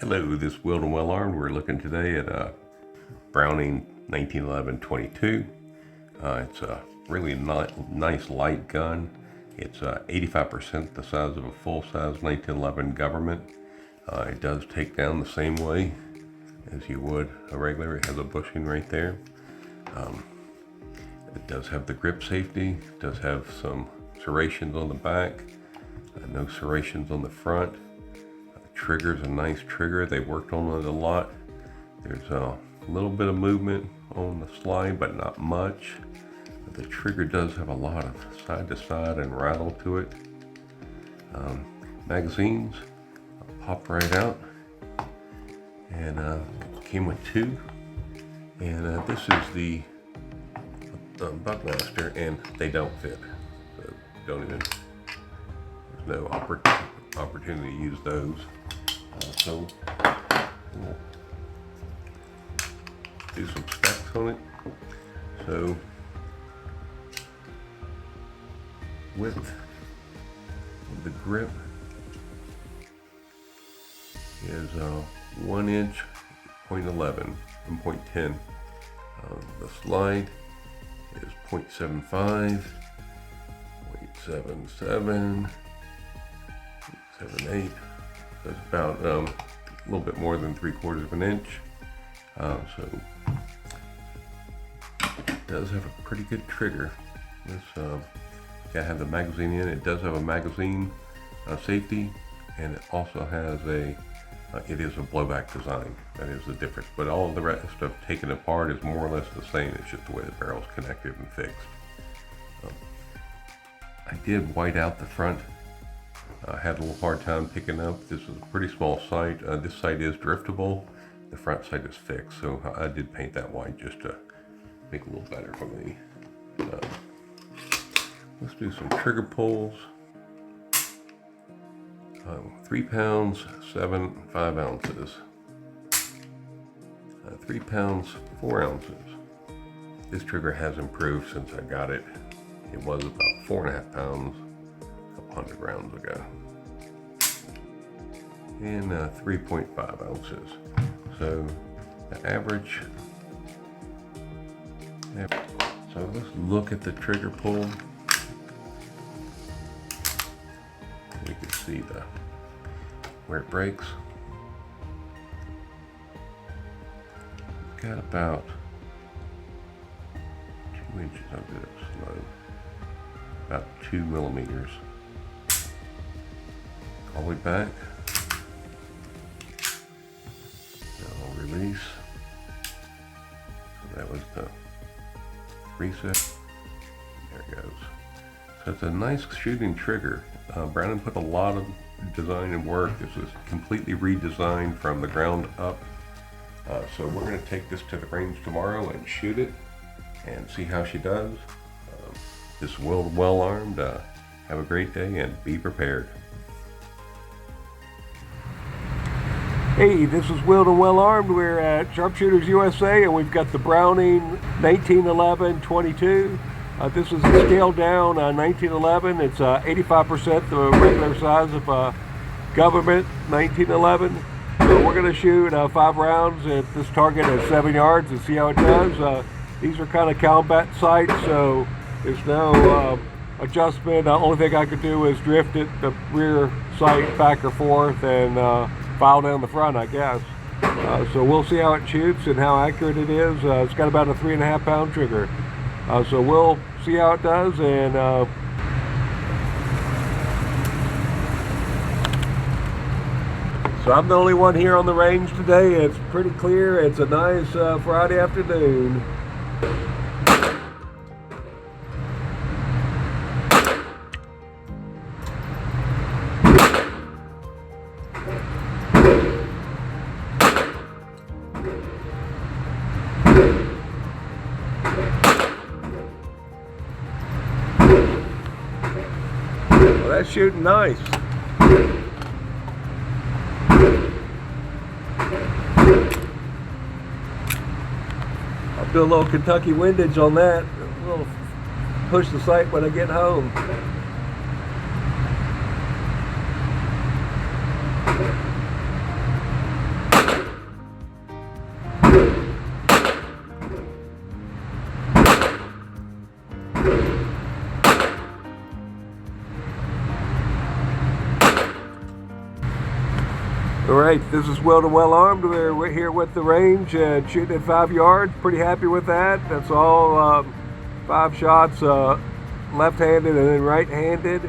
Hello, this is Wild and Well Armed. We're looking today at a Browning 1911-22. It's a really nice light gun. It's 85% the size of a full-size 1911 Government. It does take down the same way as you would a regular. It has a bushing right there. It does have the grip safety. It does have some serrations on the back. No serrations on the front. Trigger's a nice trigger. They worked on it a lot. There's a little bit of movement on the slide, but not much. The trigger does have a lot of side to side and rattle to it. Magazines pop right out, and came with two. And this is the Buckmaster, and they don't fit. So there's no opportunity to use those. So we'll do some specs on it. So width of the grip is 1 inch, 0.11 and 0.10. The slide is 0.75, 0.77, 0.78. That's about a little bit more than 3/4 of an inch. So it does have a pretty good trigger. This gotta have the magazine in. It does have a magazine safety, and it also has a it is a blowback design. That is the difference. But all of the rest of taken apart is more or less the same. It's just the way the barrel's connected and fixed. I did white out the front. I had a little hard time picking up. This is a pretty small sight. This sight is driftable. The front sight is fixed, so I did paint that white just to make it a little better for me. Let's do some trigger pulls. 3 pounds, 5 ounces. 3 pounds, 4 ounces. This trigger has improved since I got it. It was about 4.5 pounds. 100 rounds ago, and 3.5 ounces. So the average. So let's look at the trigger pull. You can see where it breaks. Got about 2 inches. I'll do it slow. About 2 millimeters. All the way back. Now I'll release. So that was the reset. There it goes. So it's a nice shooting trigger. Browning put a lot of design and work. This is completely redesigned from the ground up. So we're going to take this to the range tomorrow and shoot it and see how she does. This is Well Armed. Have a great day and be prepared. Hey, this is Wild and Well Armed. We're at Sharpshooters USA, and we've got the Browning 1911-22. This is a scaled down 1911. It's 85% the regular size of a Government 1911. So we're going to shoot 5 rounds at this target at 7 yards and see how it does. These are kind of combat sights, so there's no adjustment. The only thing I could do is drift it, the rear sight back or forth, and file down the front, I guess. So we'll see how it shoots and how accurate it is. It's got about a 3.5 pound trigger. So we'll see how it does, and so I'm the only one here on the range today. It's pretty clear. It's a nice Friday afternoon. Well, that's shooting nice. I'll do a little Kentucky windage on that. We'll push the sight when I get home. right, this is Will and Well Armed. We're here with the range and shooting at 5 yards. Pretty happy with that. That's all 5 shots, left-handed and then right-handed,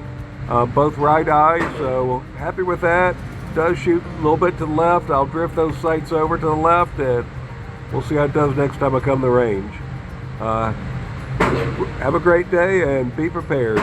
both right eyes. So happy with that. Does shoot a little bit to the left. I'll drift those sights over to the left, and we'll see how it does next time I come to the range. Have a great day and be prepared.